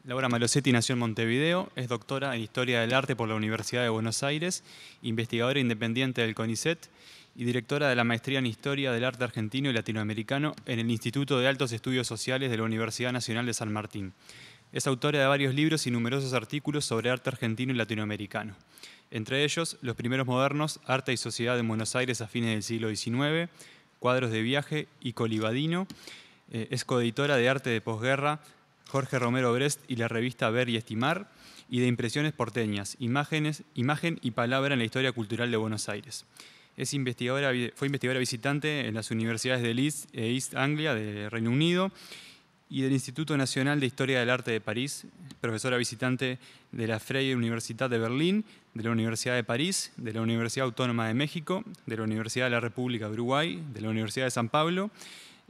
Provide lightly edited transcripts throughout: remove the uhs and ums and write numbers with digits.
Laura Malosetti nació en Montevideo, es doctora en Historia del Arte por la Universidad de Buenos Aires, investigadora independiente del CONICET y directora de la Maestría en Historia del Arte Argentino y Latinoamericano en el Instituto de Altos Estudios Sociales de la Universidad Nacional de San Martín. Es autora de varios libros y numerosos artículos sobre arte argentino y latinoamericano. Entre ellos, los primeros modernos, Arte y Sociedad en Buenos Aires a fines del siglo XIX, Cuadros de viaje y Colibadino. Es coeditora de Arte de Posguerra, Jorge Romero Brest y la revista Ver y Estimar, y de Impresiones porteñas, imagen y palabra en la historia cultural de Buenos Aires. Fue investigadora visitante en las universidades de Leeds e East Anglia de Reino Unido y del Instituto Nacional de Historia del Arte de París, profesora visitante de la Freie Universität de Berlín, de la Universidad de París, de la Universidad Autónoma de México, de la Universidad de la República de Uruguay, de la Universidad de San Pablo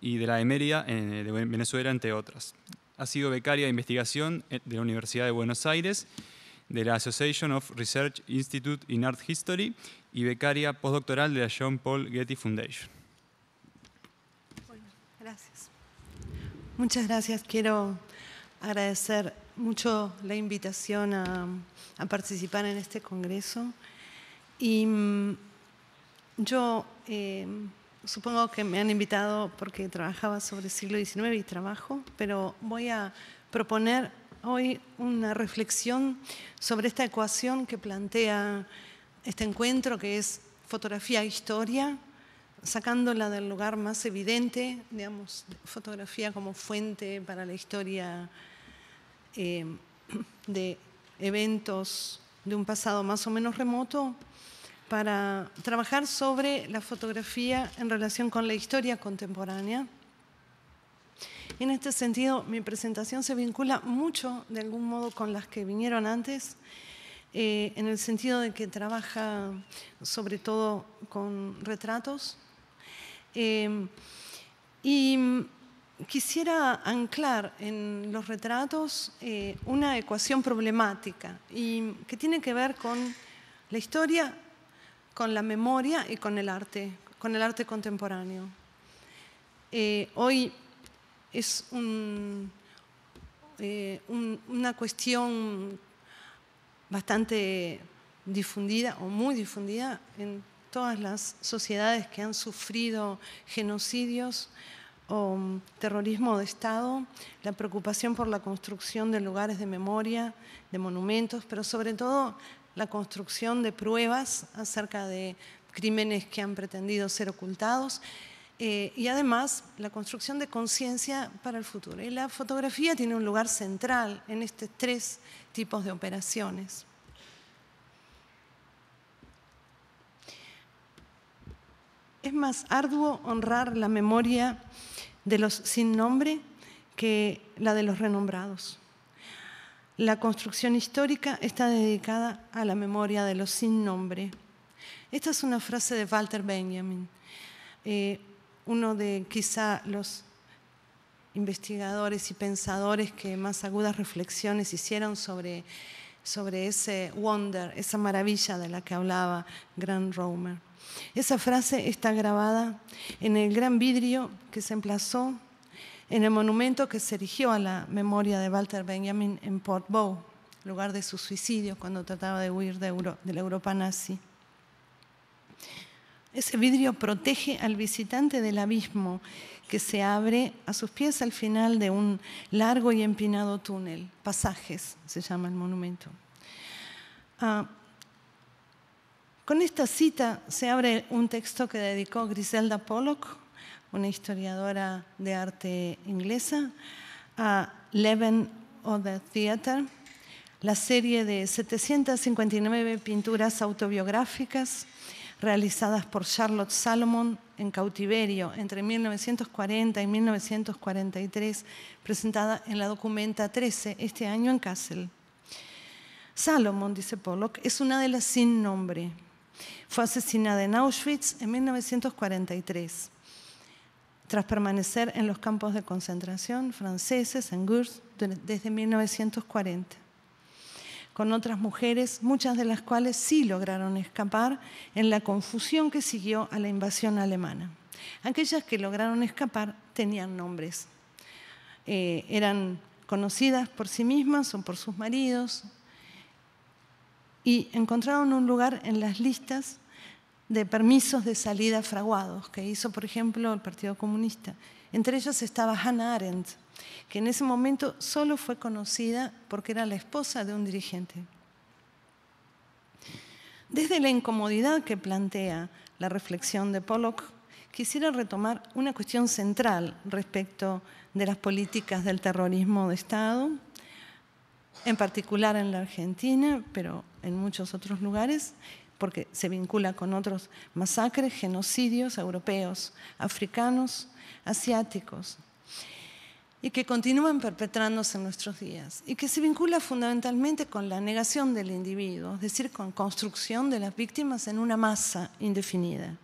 y de la de Mérida, de Venezuela, entre otras. Ha sido becaria de investigación de la Universidad de Buenos Aires, de la Association of Research Institute in Art History y becaria postdoctoral de la John Paul Getty Foundation. Bueno, gracias. Muchas gracias. Quiero agradecer mucho la invitación a participar en este congreso. Y yo supongo que me han invitado porque trabajaba sobre el siglo XIX y trabajo, pero voy a proponer hoy una reflexión sobre esta ecuación que plantea este encuentro, que es fotografía e historia, sacándola del lugar más evidente, digamos, fotografía como fuente para la historia de eventos de un pasado más o menos remoto, para trabajar sobre la fotografía en relación con la historia contemporánea. En este sentido, mi presentación se vincula mucho, de algún modo, con las que vinieron antes, en el sentido de que trabaja sobre todo con retratos. Y quisiera anclar en los retratos una ecuación problemática y que tiene que ver con la historia, con la memoria y con el arte contemporáneo. Hoy es una cuestión bastante difundida o muy difundida en todas las sociedades que han sufrido genocidios o terrorismo de Estado, la preocupación por la construcción de lugares de memoria, de monumentos, pero sobre todo la construcción de pruebas acerca de crímenes que han pretendido ser ocultados y además la construcción de conciencia para el futuro. Y la fotografía tiene un lugar central en estos tres tipos de operaciones. Es más arduo honrar la memoria de los sin nombre que la de los renombrados. La construcción histórica está dedicada a la memoria de los sin nombre. Esta es una frase de Walter Benjamin, uno de quizá los investigadores y pensadores que más agudas reflexiones hicieron sobre ese wonder, esa maravilla de la que hablaba Grant Romer. Esa frase está grabada en el gran vidrio que se emplazó en el monumento que se erigió a la memoria de Walter Benjamin en Port Bow, lugar de su suicidio cuando trataba de huir de la Europa nazi. Ese vidrio protege al visitante del abismo que se abre a sus pies al final de un largo y empinado túnel. Pasajes se llama el monumento. Con esta cita se abre un texto que dedicó Griselda Pollock, una historiadora de arte inglesa, a Leven of the Theatre, la serie de 759 pinturas autobiográficas realizadas por Charlotte Salomon en cautiverio entre 1940 y 1943, presentada en la Documenta 13 este año en Kassel. Salomon, dice Pollock, es una de las sin nombre. Fue asesinada en Auschwitz en 1943, tras permanecer en los campos de concentración franceses en Gurs desde 1940. Con otras mujeres, muchas de las cuales sí lograron escapar en la confusión que siguió a la invasión alemana. Aquellas que lograron escapar tenían nombres. Eran conocidas por sí mismas o por sus maridos, y encontraron un lugar en las listas de permisos de salida fraguados que hizo, por ejemplo, el Partido Comunista. Entre ellos estaba Hannah Arendt, que en ese momento solo fue conocida porque era la esposa de un dirigente. Desde la incomodidad que plantea la reflexión de Pollock, quisiera retomar una cuestión central respecto de las políticas del terrorismo de Estado, en particular en la Argentina, pero en muchos otros lugares, porque se vincula con otros masacres, genocidios europeos, africanos, asiáticos, y que continúan perpetrándose en nuestros días, y que se vincula fundamentalmente con la negación del individuo, es decir, con construcción de las víctimas en una masa indefinida.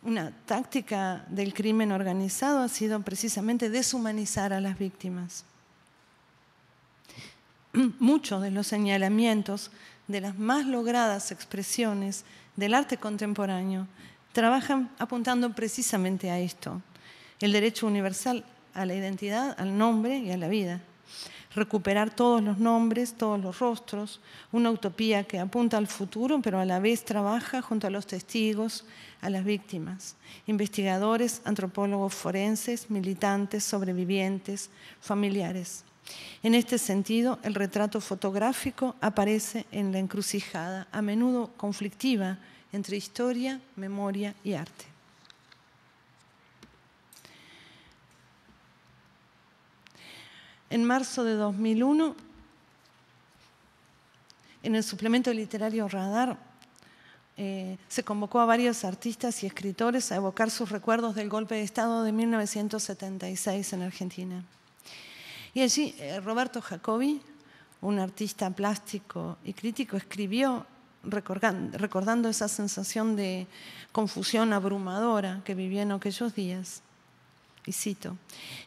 Una táctica del crimen organizado ha sido precisamente deshumanizar a las víctimas. Muchos de los señalamientos de las más logradas expresiones del arte contemporáneo trabajan apuntando precisamente a esto: el derecho universal a la identidad, al nombre y a la vida. Recuperar todos los nombres, todos los rostros, una utopía que apunta al futuro, pero a la vez trabaja junto a los testigos, a las víctimas, investigadores, antropólogos forenses, militantes, sobrevivientes, familiares. En este sentido, el retrato fotográfico aparece en la encrucijada, a menudo conflictiva, entre historia, memoria y arte. En marzo de 2001, en el suplemento literario Radar, se convocó a varios artistas y escritores a evocar sus recuerdos del golpe de Estado de 1976 en Argentina. Y allí Roberto Jacobi, un artista plástico y crítico, escribió recordando esa sensación de confusión abrumadora que vivió en aquellos días. Y cito: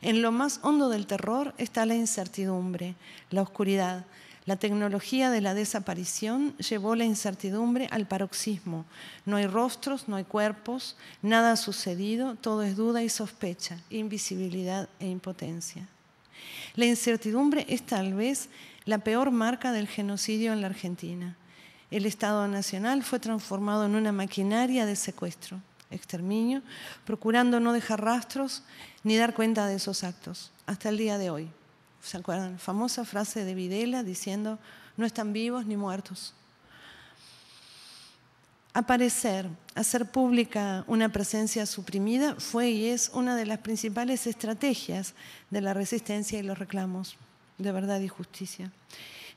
en lo más hondo del terror está la incertidumbre, la oscuridad. La tecnología de la desaparición llevó la incertidumbre al paroxismo. No hay rostros, no hay cuerpos, nada ha sucedido, todo es duda y sospecha, invisibilidad e impotencia. La incertidumbre es tal vez la peor marca del genocidio en la Argentina. El Estado Nacional fue transformado en una maquinaria de secuestro, exterminio, procurando no dejar rastros ni dar cuenta de esos actos, hasta el día de hoy. ¿Se acuerdan? La famosa frase de Videla diciendo: no están vivos ni muertos. Aparecer, hacer pública una presencia suprimida fue y es una de las principales estrategias de la resistencia y los reclamos de verdad y justicia.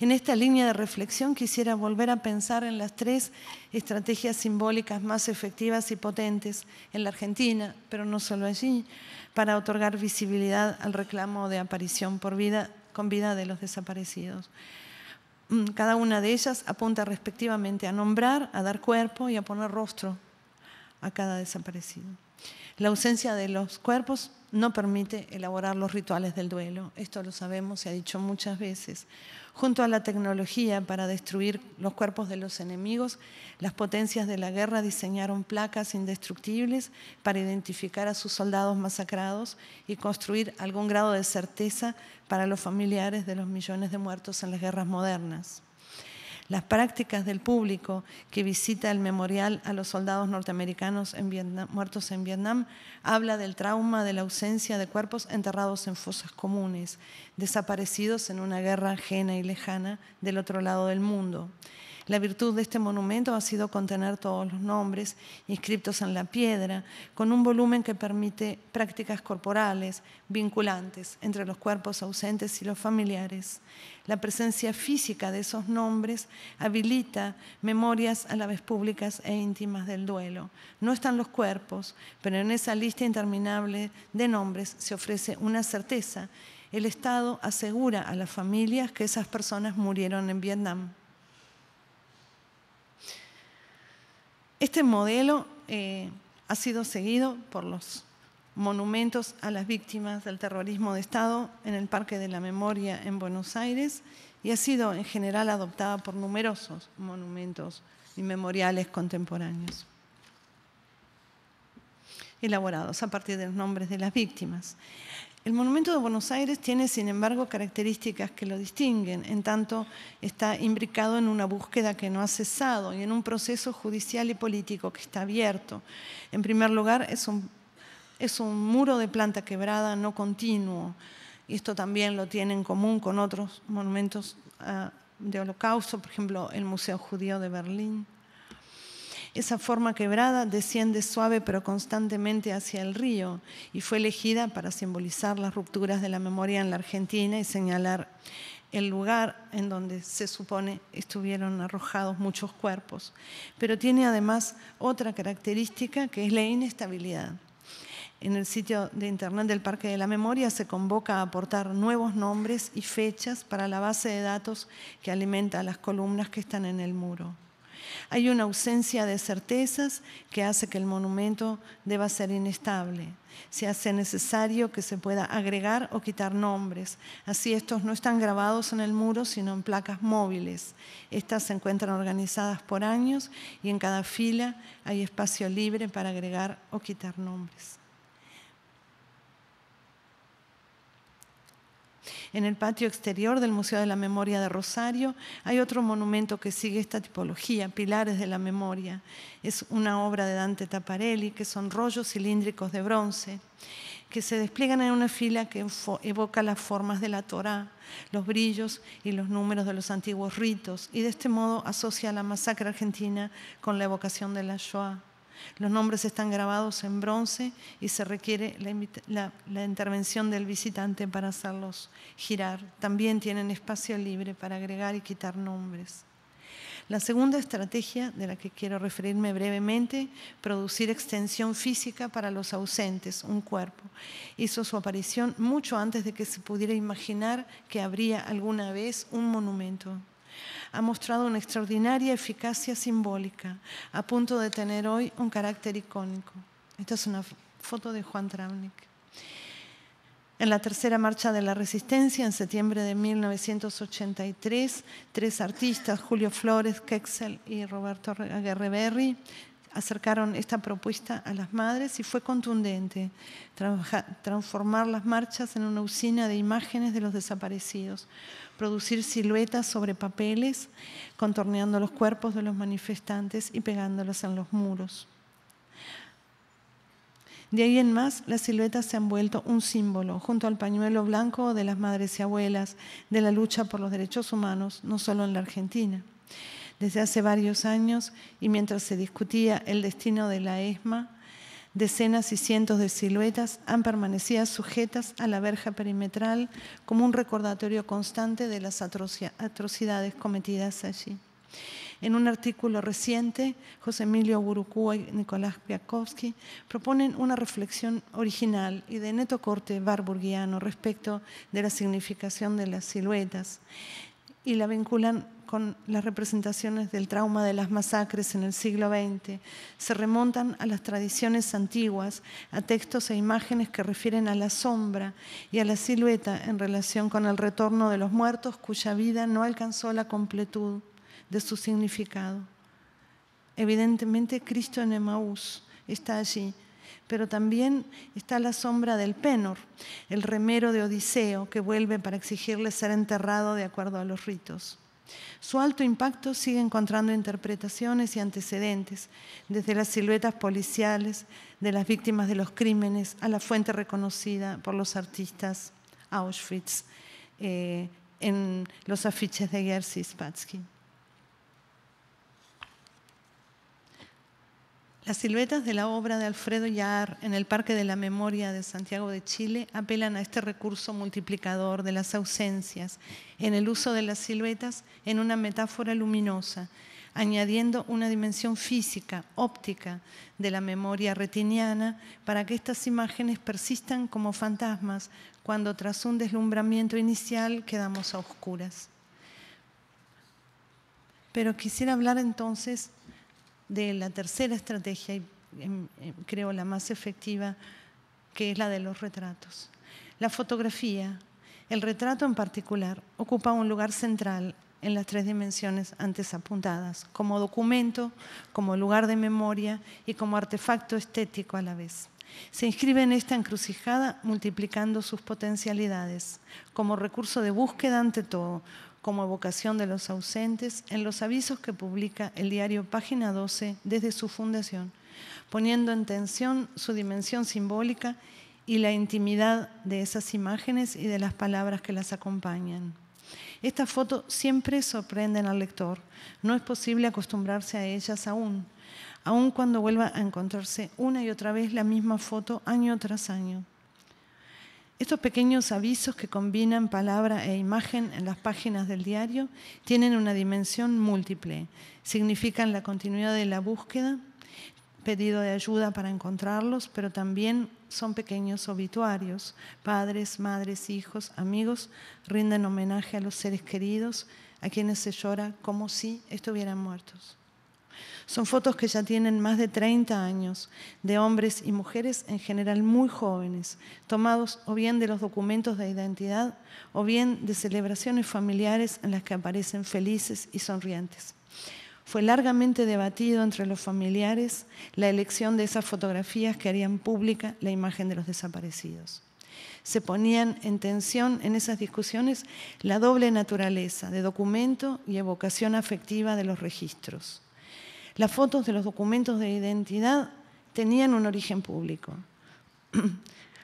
En esta línea de reflexión quisiera volver a pensar en las tres estrategias simbólicas más efectivas y potentes en la Argentina, pero no solo allí, para otorgar visibilidad al reclamo de aparición con vida de los desaparecidos. Cada una de ellas apunta respectivamente a nombrar, a dar cuerpo y a poner rostro a cada desaparecido. La ausencia de los cuerpos no permite elaborar los rituales del duelo. Esto lo sabemos, se ha dicho muchas veces. Junto a la tecnología para destruir los cuerpos de los enemigos, las potencias de la guerra diseñaron placas indestructibles para identificar a sus soldados masacrados y construir algún grado de certeza para los familiares de los millones de muertos en las guerras modernas. Las prácticas del público que visita el memorial a los soldados norteamericanos muertos en Vietnam habla del trauma de la ausencia de cuerpos enterrados en fosas comunes, desaparecidos en una guerra ajena y lejana del otro lado del mundo. La virtud de este monumento ha sido contener todos los nombres inscriptos en la piedra, con un volumen que permite prácticas corporales vinculantes entre los cuerpos ausentes y los familiares. La presencia física de esos nombres habilita memorias a la vez públicas e íntimas del duelo. No están los cuerpos, pero en esa lista interminable de nombres se ofrece una certeza. El Estado asegura a las familias que esas personas murieron en Vietnam. Este modelo ha sido seguido por los monumentos a las víctimas del terrorismo de Estado en el Parque de la Memoria en Buenos Aires y ha sido en general adoptada por numerosos monumentos y memoriales contemporáneos. elaborados a partir de los nombres de las víctimas. El monumento de Buenos Aires tiene, sin embargo, características que lo distinguen, en tanto está imbricado en una búsqueda que no ha cesado y en un proceso judicial y político que está abierto. En primer lugar, es un muro de planta quebrada no continuo, y esto también lo tiene en común con otros monumentos de Holocausto, por ejemplo, el Museo Judío de Berlín. Esa forma quebrada desciende suave pero constantemente hacia el río y fue elegida para simbolizar las rupturas de la memoria en la Argentina y señalar el lugar en donde se supone estuvieron arrojados muchos cuerpos. Pero tiene además otra característica que es la inestabilidad. En el sitio de internet del Parque de la Memoria se convoca a aportar nuevos nombres y fechas para la base de datos que alimenta las columnas que están en el muro. Hay una ausencia de certezas que hace que el monumento deba ser inestable. Se hace necesario que se pueda agregar o quitar nombres. Así estos no están grabados en el muro, sino en placas móviles. Estas se encuentran organizadas por años y en cada fila hay espacio libre para agregar o quitar nombres. En el patio exterior del Museo de la Memoria de Rosario hay otro monumento que sigue esta tipología, Pilares de la Memoria. Es una obra de Dante Taparelli, que son rollos cilíndricos de bronce, que se despliegan en una fila que evoca las formas de la Torá, los brillos y los números de los antiguos ritos, y de este modo asocia la masacre argentina con la evocación de la Shoah. Los nombres están grabados en bronce y se requiere la intervención del visitante para hacerlos girar. También tienen espacio libre para agregar y quitar nombres. La segunda estrategia, de la que quiero referirme brevemente, producir extensión física para los ausentes, un cuerpo. Hizo su aparición mucho antes de que se pudiera imaginar que habría alguna vez un monumento. Ha mostrado una extraordinaria eficacia simbólica, a punto de tener hoy un carácter icónico. Esta es una foto de Juan Travnik. En la tercera marcha de la Resistencia, en septiembre de 1983, 3 artistas, Julio Flores, Quexel y Roberto Aguerreberry, acercaron esta propuesta a las madres y fue contundente, transformar las marchas en una usina de imágenes de los desaparecidos, producir siluetas sobre papeles, contorneando los cuerpos de los manifestantes y pegándolos en los muros. De ahí en más, las siluetas se han vuelto un símbolo, junto al pañuelo blanco de las madres y abuelas, de la lucha por los derechos humanos, no solo en la Argentina. Desde hace varios años, y mientras se discutía el destino de la ESMA, decenas y cientos de siluetas han permanecido sujetas a la verja perimetral como un recordatorio constante de las atrocidades cometidas allí. En un artículo reciente, José Emilio Burucúa y Nicolás Piakovsky proponen una reflexión original y de neto corte warburgiano respecto de la significación de las siluetas y la vinculan con las representaciones del trauma de las masacres en el siglo XX. Se remontan a las tradiciones antiguas, a textos e imágenes que refieren a la sombra y a la silueta en relación con el retorno de los muertos cuya vida no alcanzó la completud de su significado. Evidentemente, Cristo en Emaús está allí, pero también está la sombra del Penor, el remero de Odiseo que vuelve para exigirle ser enterrado de acuerdo a los ritos. Su alto impacto sigue encontrando interpretaciones y antecedentes, desde las siluetas policiales de las víctimas de los crímenes a la fuente reconocida por los artistas Auschwitz en los afiches de Jerzy Spassky. Las siluetas de la obra de Alfredo Yar en el Parque de la Memoria de Santiago de Chile apelan a este recurso multiplicador de las ausencias en el uso de las siluetas en una metáfora luminosa, añadiendo una dimensión física, óptica de la memoria retiniana para que estas imágenes persistan como fantasmas cuando tras un deslumbramiento inicial quedamos a oscuras. Pero quisiera hablar entonces de la tercera estrategia, y creo la más efectiva, que es la de los retratos. La fotografía, el retrato en particular, ocupa un lugar central en las 3 dimensiones antes apuntadas, como documento, como lugar de memoria y como artefacto estético a la vez. Se inscribe en esta encrucijada multiplicando sus potencialidades, como recurso de búsqueda ante todo, como evocación de los ausentes, en los avisos que publica el diario Página 12 desde su fundación, poniendo en tensión su dimensión simbólica y la intimidad de esas imágenes y de las palabras que las acompañan. Estas fotos siempre sorprenden al lector. No es posible acostumbrarse a ellas aún cuando vuelva a encontrarse una y otra vez la misma foto año tras año. Estos pequeños avisos que combinan palabra e imagen en las páginas del diario tienen una dimensión múltiple. Significan la continuidad de la búsqueda, pedido de ayuda para encontrarlos, pero también son pequeños obituarios. Padres, madres, hijos, amigos rinden homenaje a los seres queridos, a quienes se llora como si estuvieran muertos. Son fotos que ya tienen más de 30 años, de hombres y mujeres en general muy jóvenes, tomados o bien de los documentos de identidad o bien de celebraciones familiares en las que aparecen felices y sonrientes. Fue largamente debatido entre los familiares la elección de esas fotografías que harían pública la imagen de los desaparecidos. Se ponían en tensión en esas discusiones la doble naturaleza de documento y evocación afectiva de los registros. Las fotos de los documentos de identidad tenían un origen público.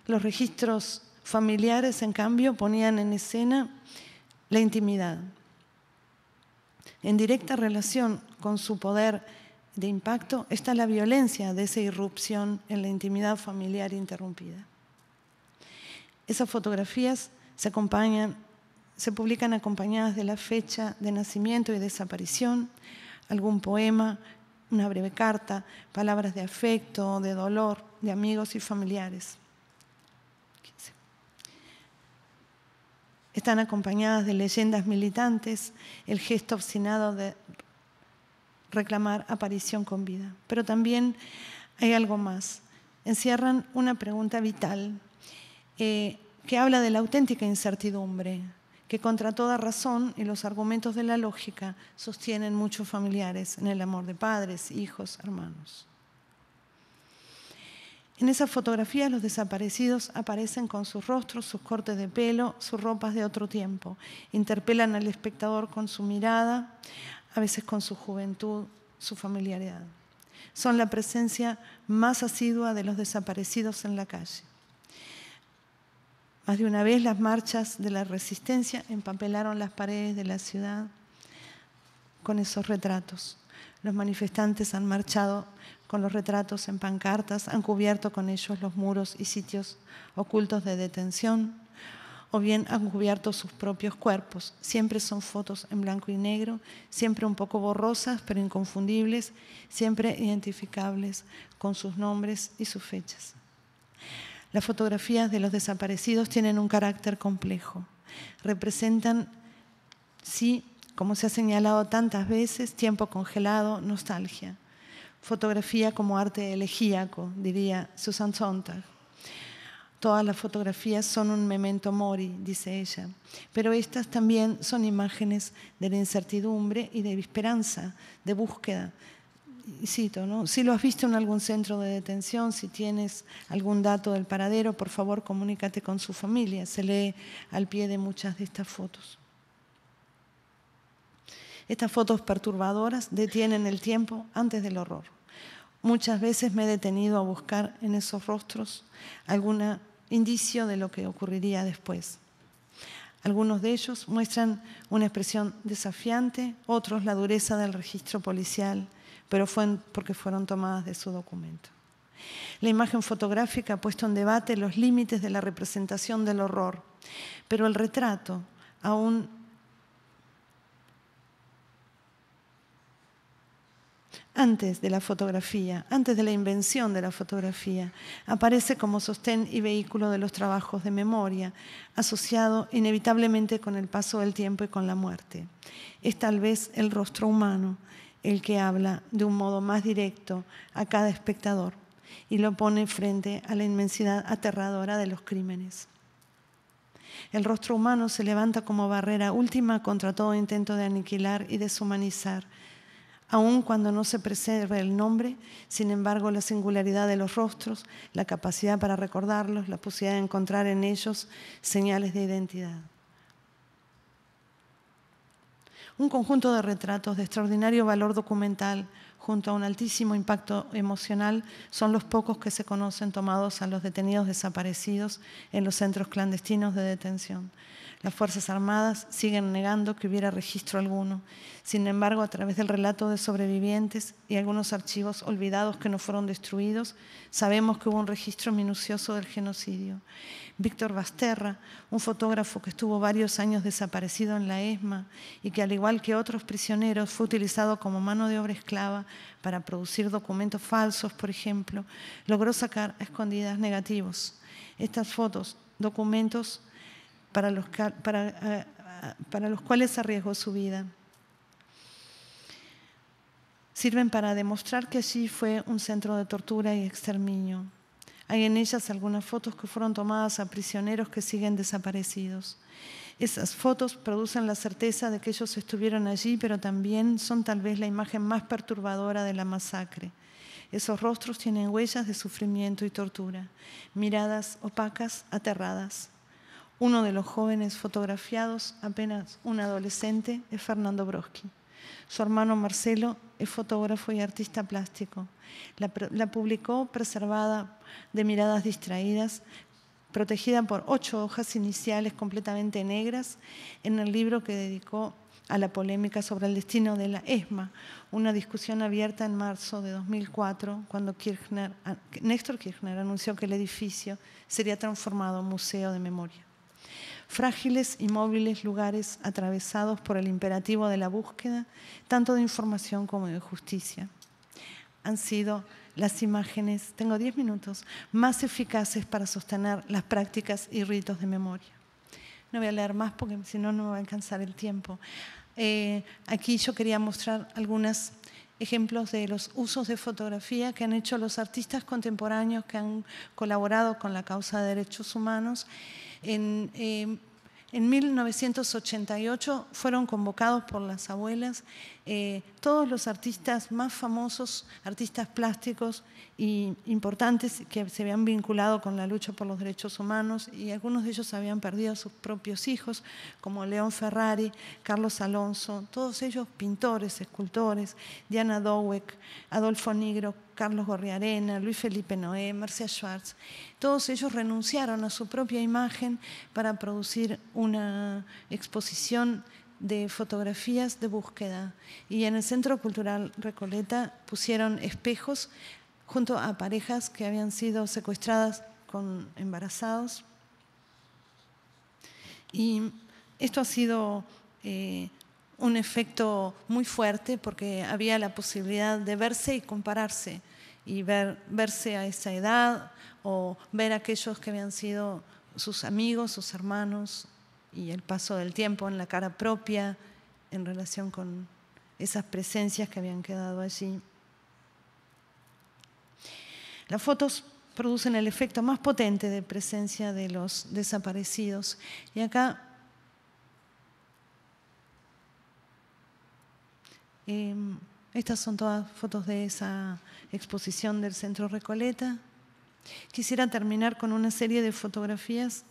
Los registros familiares, en cambio, ponían en escena la intimidad. En directa relación con su poder de impacto está la violencia de esa irrupción en la intimidad familiar interrumpida. Esas fotografías se publican acompañadas de la fecha de nacimiento y desaparición, algún poema, una breve carta, palabras de afecto, de dolor, de amigos y familiares. Están acompañadas de leyendas militantes, el gesto obstinado de reclamar aparición con vida. Pero también hay algo más. Encierran una pregunta vital que habla de la auténtica incertidumbre, que contra toda razón y los argumentos de la lógica sostienen muchos familiares en el amor de padres, hijos, hermanos. En esas fotografías los desaparecidos aparecen con sus rostros, sus cortes de pelo, sus ropas de otro tiempo. Interpelan al espectador con su mirada, a veces con su juventud, su familiaridad. Son la presencia más asidua de los desaparecidos en la calle. Más de una vez las marchas de la resistencia empapelaron las paredes de la ciudad con esos retratos. Los manifestantes han marchado con los retratos en pancartas, han cubierto con ellos los muros y sitios ocultos de detención, o bien han cubierto sus propios cuerpos. Siempre son fotos en blanco y negro, siempre un poco borrosas, pero inconfundibles, siempre identificables con sus nombres y sus fechas. Las fotografías de los desaparecidos tienen un carácter complejo. Representan, sí, como se ha señalado tantas veces, tiempo congelado, nostalgia. Fotografía como arte elegíaco, diría Susan Sontag. Todas las fotografías son un memento mori, dice ella, pero estas también son imágenes de la incertidumbre y de esperanza, de búsqueda. Y cito, ¿no? Si lo has visto en algún centro de detención, si tienes algún dato del paradero, por favor comunícate con su familia. Se lee al pie de muchas de estas fotos. Estas fotos perturbadoras detienen el tiempo antes del horror. Muchas veces me he detenido a buscar en esos rostros algún indicio de lo que ocurriría después. Algunos de ellos muestran una expresión desafiante, otros la dureza del registro policial, pero fue porque fueron tomadas de su documento. La imagen fotográfica ha puesto en debate los límites de la representación del horror, pero el retrato, aún antes de la fotografía, antes de la invención de la fotografía, aparece como sostén y vehículo de los trabajos de memoria, asociado inevitablemente con el paso del tiempo y con la muerte. Es tal vez el rostro humano el que habla de un modo más directo a cada espectador y lo pone frente a la inmensidad aterradora de los crímenes. El rostro humano se levanta como barrera última contra todo intento de aniquilar y deshumanizar Aun cuando no se preserve el nombre, sin embargo, la singularidad de los rostros, la capacidad para recordarlos, la posibilidad de encontrar en ellos señales de identidad. Un conjunto de retratos de extraordinario valor documental, junto a un altísimo impacto emocional, son los pocos que se conocen tomados a los detenidos desaparecidos en los centros clandestinos de detención. Las Fuerzas Armadas siguen negando que hubiera registro alguno. Sin embargo, a través del relato de sobrevivientes y algunos archivos olvidados que no fueron destruidos, sabemos que hubo un registro minucioso del genocidio. Víctor Basterra, un fotógrafo que estuvo varios años desaparecido en la ESMA y que, al igual que otros prisioneros, fue utilizado como mano de obra esclava para producir documentos falsos, por ejemplo, logró sacar a escondidas negativos. Estas fotos, documentos para los cuales arriesgó su vida, sirven para demostrar que allí fue un centro de tortura y exterminio. Hay en ellas algunas fotos que fueron tomadas a prisioneros que siguen desaparecidos. Esas fotos producen la certeza de que ellos estuvieron allí, pero también son tal vez la imagen más perturbadora de la masacre. Esos rostros tienen huellas de sufrimiento y tortura, miradas opacas, aterradas. Uno de los jóvenes fotografiados, apenas un adolescente, es Fernando Brodsky. Su hermano Marcelo es fotógrafo y artista plástico. La publicó preservada de miradas distraídas, protegida por 8 hojas iniciales completamente negras, en el libro que dedicó a la polémica sobre el destino de la ESMA, una discusión abierta en marzo de 2004, cuando Néstor Kirchner anunció que el edificio sería transformado en museo de memoria. Frágiles y móviles lugares atravesados por el imperativo de la búsqueda, tanto de información como de justicia. Han sido las imágenes, tengo 10 minutos, más eficaces para sostener las prácticas y ritos de memoria. No voy a leer más porque si no, no me va a alcanzar el tiempo. Aquí yo quería mostrar algunos ejemplos de los usos de fotografía que han hecho los artistas contemporáneos que han colaborado con la causa de derechos humanos. En 1988 fueron convocados por las abuelas todos los artistas más famosos, artistas plásticos y importantes que se habían vinculado con la lucha por los derechos humanos, y algunos de ellos habían perdido a sus propios hijos, como León Ferrari, Carlos Alonso, todos ellos pintores, escultores, Diana Dowek, Adolfo Nigro, Carlos Gorriarena, Luis Felipe Noé, Marcia Schwartz. Todos ellos renunciaron a su propia imagen para producir una exposición de fotografías de búsqueda. Y en el Centro Cultural Recoleta pusieron espejos junto a parejas que habían sido secuestradas con embarazados. Y esto ha sido un efecto muy fuerte porque había la posibilidad de verse y compararse y verse a esa edad o ver a aquellos que habían sido sus amigos, sus hermanos, y el paso del tiempo en la cara propia en relación con esas presencias que habían quedado allí. Las fotos producen el efecto más potente de presencia de los desaparecidos. Y acá estas son todas fotos de esa exposición del Centro Recoleta. Quisiera terminar con una serie de fotografías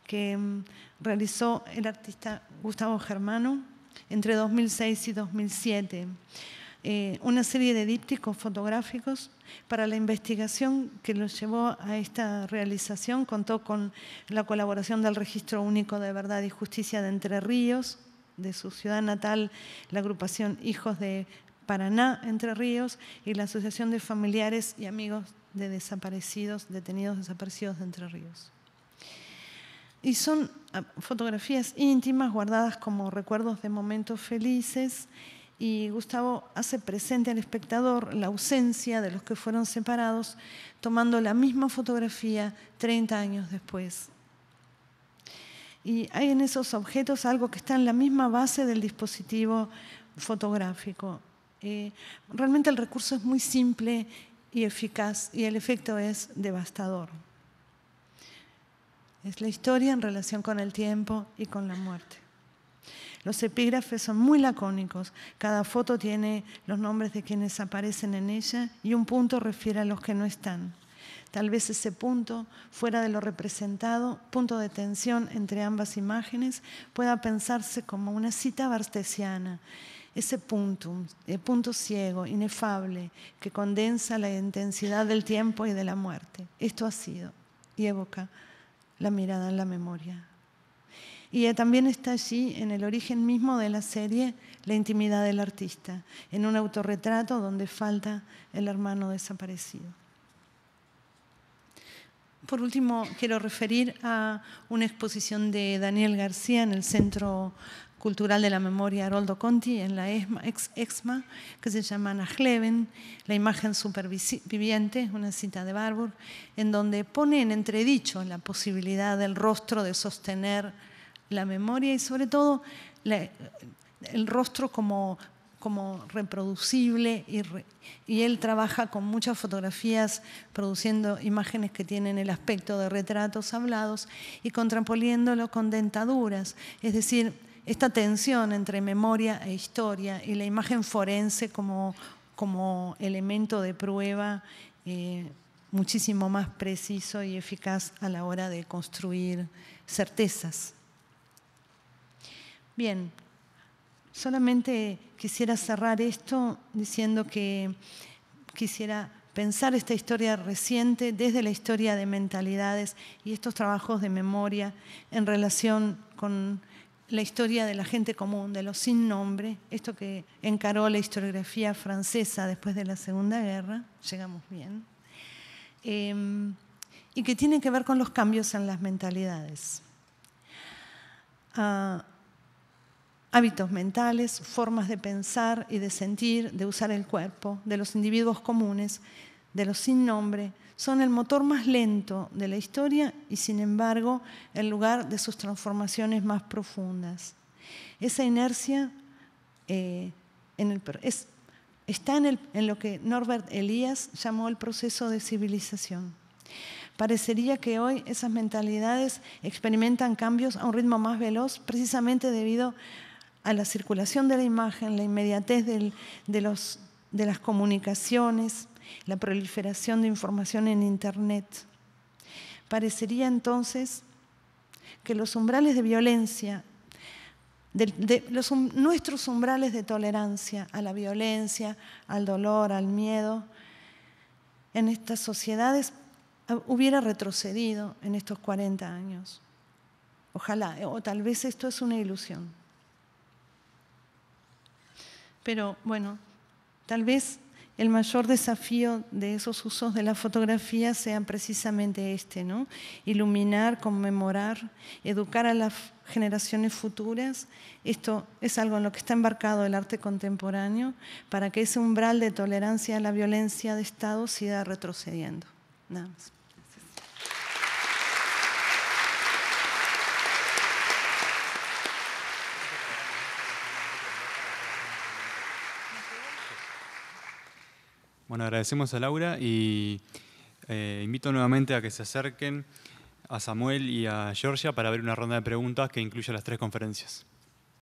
que realizó el artista Gustavo Germano entre 2006 y 2007. Una serie de dípticos fotográficos. Para la investigación que los llevó a esta realización contó con la colaboración del Registro Único de Verdad y Justicia de Entre Ríos, de su ciudad natal, la agrupación Hijos de Paraná, Entre Ríos, y la Asociación de Familiares y Amigos de Desaparecidos, Detenidos Desaparecidos de Entre Ríos. Y son fotografías íntimas guardadas como recuerdos de momentos felices, y Gustavo hace presente al espectador la ausencia de los que fueron separados, tomando la misma fotografía 30 años después. Y hay en esos objetos algo que está en la misma base del dispositivo fotográfico. Realmente el recurso es muy simple y eficaz, y el efecto es devastador. Es la historia en relación con el tiempo y con la muerte. Los epígrafes son muy lacónicos. Cada foto tiene los nombres de quienes aparecen en ella y un punto refiere a los que no están. Tal vez ese punto, fuera de lo representado, punto de tensión entre ambas imágenes, pueda pensarse como una cita bartesiana. Ese punto, el punto ciego, inefable, que condensa la intensidad del tiempo y de la muerte. Esto ha sido, y evoca la mirada en la memoria. Y también está allí, en el origen mismo de la serie, la intimidad del artista, en un autorretrato donde falta el hermano desaparecido. Por último, quiero referir a una exposición de Daniel García en el Centro Cultural de la Memoria Haroldo Conti, en la EXMA, que se llama Nachleben, la imagen superviviente, una cita de Barbour, en donde pone en entredicho la posibilidad del rostro de sostener la memoria y sobre todo el rostro como reproducible, y él trabaja con muchas fotografías produciendo imágenes que tienen el aspecto de retratos hablados y contraponiéndolo con dentaduras, es decir, esta tensión entre memoria e historia y la imagen forense como elemento de prueba muchísimo más preciso y eficaz a la hora de construir certezas. Bien. Solamente quisiera cerrar esto diciendo que quisiera pensar esta historia reciente desde la historia de mentalidades y estos trabajos de memoria en relación con la historia de la gente común, de los sin nombre, esto que encaró la historiografía francesa después de la Segunda Guerra, llegamos bien, y que tiene que ver con los cambios en las mentalidades. Hábitos mentales, formas de pensar y de sentir, de usar el cuerpo, de los individuos comunes, de los sin nombre, son el motor más lento de la historia y, sin embargo, el lugar de sus transformaciones más profundas. Esa inercia está en lo que Norbert Elias llamó el proceso de civilización. Parecería que hoy esas mentalidades experimentan cambios a un ritmo más veloz precisamente debido a la circulación de la imagen, la inmediatez de las comunicaciones, la proliferación de información en Internet. Parecería entonces que los umbrales de violencia, nuestros umbrales de tolerancia a la violencia, al dolor, al miedo, en estas sociedades hubiera retrocedido en estos 40 años. Ojalá, o tal vez esto es una ilusión. Pero bueno, tal vez el mayor desafío de esos usos de la fotografía sea precisamente este, ¿no? Iluminar, conmemorar, educar a las generaciones futuras. Esto es algo en lo que está embarcado el arte contemporáneo para que ese umbral de tolerancia a la violencia de Estado siga retrocediendo. Nada más. Bueno, agradecemos a Laura y invito nuevamente a que se acerquen a Samuel y a Georgia para ver una ronda de preguntas que incluya las 3 conferencias.